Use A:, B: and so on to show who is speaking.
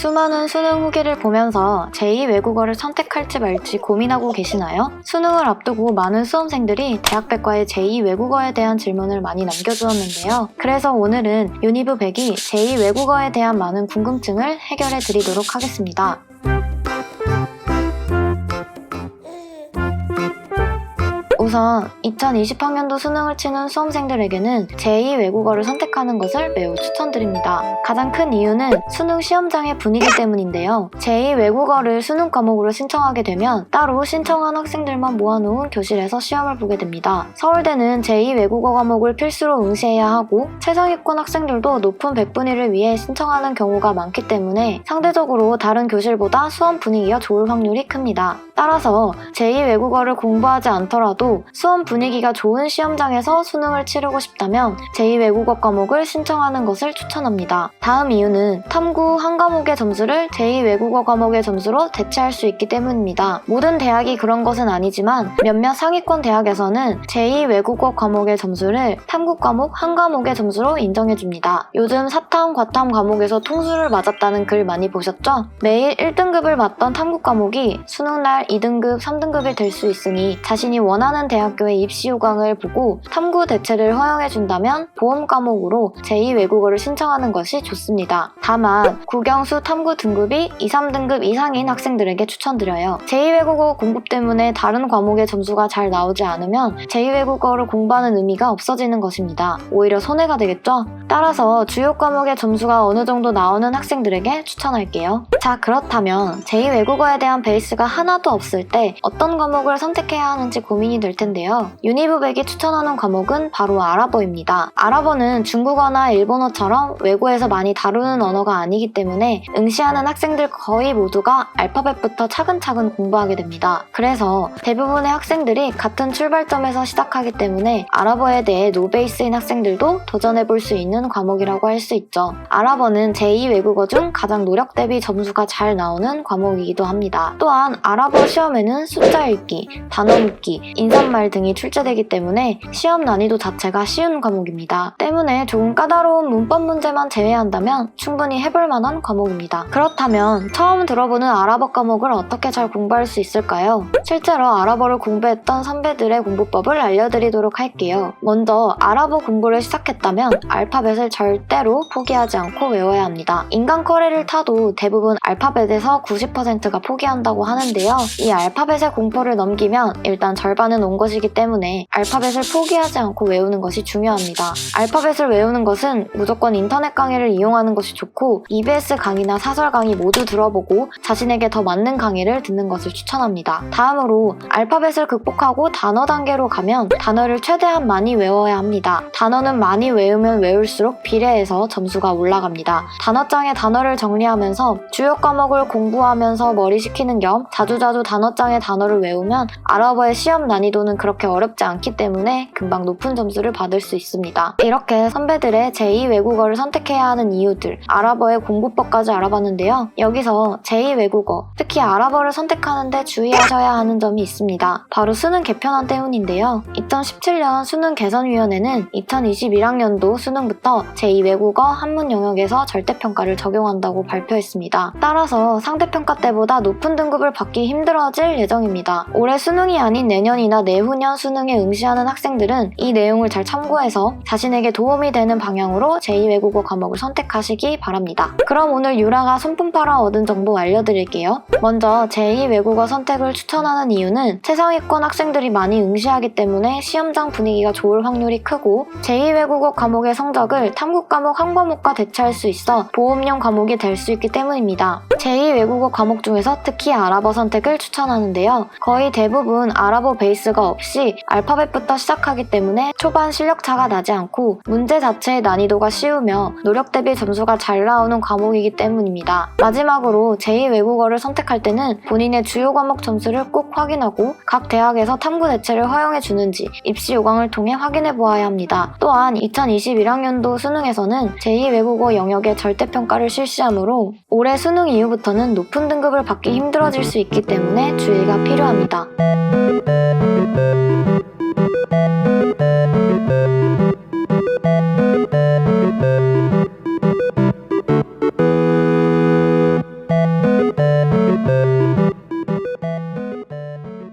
A: 수많은 수능 후기를 보면서 제2외국어를 선택할지 말지 고민하고 계시나요? 수능을 앞두고 많은 수험생들이 대학백과의 제2외국어에 대한 질문을 많이 남겨주었는데요. 그래서 오늘은 유니브 100이 제2외국어에 대한 많은 궁금증을 해결해 드리도록 하겠습니다. 우선 2020학년도 수능을 치는 수험생들에게는 제2외국어를 선택하는 것을 매우 추천드립니다. 가장 큰 이유는 수능 시험장의 분위기 때문인데요. 제2외국어를 수능 과목으로 신청하게 되면 따로 신청한 학생들만 모아놓은 교실에서 시험을 보게 됩니다. 서울대는 제2외국어 과목을 필수로 응시해야 하고 최상위권 학생들도 높은 백분위를 위해 신청하는 경우가 많기 때문에 상대적으로 다른 교실보다 수험 분위기가 좋을 확률이 큽니다. 따라서 제2외국어를 공부하지 않더라도 수험 분위기가 좋은 시험장에서 수능을 치르고 싶다면 제2외국어 과목을 신청하는 것을 추천합니다. 다음 이유는 탐구 한 과목의 점수를 제2외국어 과목의 점수로 대체할 수 있기 때문입니다. 모든 대학이 그런 것은 아니지만 몇몇 상위권 대학에서는 제2외국어 과목의 점수를 탐구 과목 한 과목의 점수로 인정해줍니다. 요즘 사탐, 과탐 과목에서 통수를 맞았다는 글 많이 보셨죠? 매일 1등급을 맞던 탐구 과목이 수능날 2등급, 3등급이 될 수 있으니 자신이 원하는 대학교의 입시 요강을 보고 탐구 대체를 허용해준다면 보험 과목으로 제2외국어를 신청하는 것이 좋습니다. 다만 국영수 탐구 등급이 2, 3등급 이상인 학생들에게 추천드려요. 제2외국어 공부 때문에 다른 과목의 점수가 잘 나오지 않으면 제2외국어를 공부하는 의미가 없어지는 것입니다. 오히려 손해가 되겠죠? 따라서 주요 과목의 점수가 어느 정도 나오는 학생들에게 추천할게요. 자, 그렇다면 제2외국어에 대한 베이스가 하나도 없을 때 어떤 과목을 선택해야 하는지 고민이 될 텐데요. 유니브 100이 추천하는 과목은 바로 아랍어입니다. 아랍어는 중국어나 일본어처럼 외고에서 많이 다루는 언어가 아니기 때문에 응시하는 학생들 거의 모두가 알파벳부터 차근차근 공부하게 됩니다. 그래서 대부분의 학생들이 같은 출발점에서 시작하기 때문에 아랍어에 대해 노베이스인 학생들도 도전해볼 수 있는 과목이라고 할 수 있죠. 아랍어는 제2외국어 중 가장 노력 대비 점수가 잘 나오는 과목이기도 합니다. 또한 아랍어 시험에는 숫자 읽기, 단어 묻기, 인사말 등이 출제되기 때문에 시험 난이도 자체가 쉬운 과목입니다. 때문에 조금 까다로운 문법 문제만 제외한다면 충분히 해볼 만한 과목입니다. 그렇다면 처음 들어보는 아랍어 과목을 어떻게 잘 공부할 수 있을까요? 실제로 아랍어를 공부했던 선배들의 공부법을 알려드리도록 할게요. 먼저 아랍어 공부를 시작했다면 알파벳을 절대로 포기하지 않고 외워야 합니다. 인간 커레를 타도 대부분 알파벳에서 90%가 포기한다고 하는데요. 이 알파벳의 공포를 넘기면 일단 절반은 온 것이기 때문에 알파벳을 포기하지 않고 외우는 것이 중요합니다. 알파벳을 외우는 것은 무조건 인터넷 강의를 이용하는 것이 좋고 EBS 강의나 사설 강의 모두 들어보고 자신에게 더 맞는 강의를 듣는 것을 추천합니다. 다음으로 알파벳을 극복하고 단어 단계로 가면 단어를 최대한 많이 외워야 합니다. 단어는 많이 외우면 외울수록 비례해서 점수가 올라갑니다. 단어장에 단어를 정리하면서 주요 과목을 공부하면서 머리식히는 겸 자주자주 단어장에 단어를 외우면 아랍어의 시험 난이도는 그렇게 어렵지 않기 때문에 금방 높은 점수를 받을 수 있습니다. 이렇게 선배들의 제2외국어를 선택해야 하는 이유들, 아랍어의 공부법까지 알아봤는데요. 여기서 제2외국어, 특히 아랍어를 선택하는데 주의하셔야 하는 점이 있습니다. 바로 수능 개편안 때문인데요. 2017년 수능 개선위원회는 2021학년도 수능부터 제2외국어 한문 영역에서 절대평가를 적용한다고 발표했습니다. 따라서 상대평가 때보다 높은 등급을 받기 힘들어질 예정입니다. 올해 수능이 아닌 내년이나 내후년 수능에 응시하는 학생들은 이 내용을 잘 참고해서 자신에게 도움이 되는 방향으로 제2외국어 과목을 선택하시기 바랍니다. 그럼 오늘 유라가 손품 팔아 얻은 정보 알려드릴게요. 먼저 제2외국어 선택을 추천하는 이유는 최상위권 학생들이 많이 응시하기 때문에 시험장 분위기가 좋을 확률이 크고 제2외국어 과목의 성적을 탐구 과목 한 과목과 대체할 수 있어 보험용 과목이 될 수 있기 때문입니다. 제2외국어 과목 중에서 특히 아랍어 선택을 추천하는데요. 거의 대부분 아랍어 베이스가 없이 알파벳부터 시작하기 때문에 초반 실력차가 나지 않고 문제 자체의 난이도가 쉬우며 노력 대비 점수가 잘 나오는 과목이기 때문입니다. 마지막으로 제2외국어를 선택할 때는 본인의 주요 과목 점수를 꼭 확인하고 각 대학에서 탐구 대체를 허용해 주는지 입시 요강을 통해 확인해 보아야 합니다. 또한 2021학년도 수능에서는 제2외국어 영역의 절대평가를 실시하므로 올해 수능 이후부터는 높은 등급을 받기 힘들어질 수 있기 때문에 주의가 필요합니다.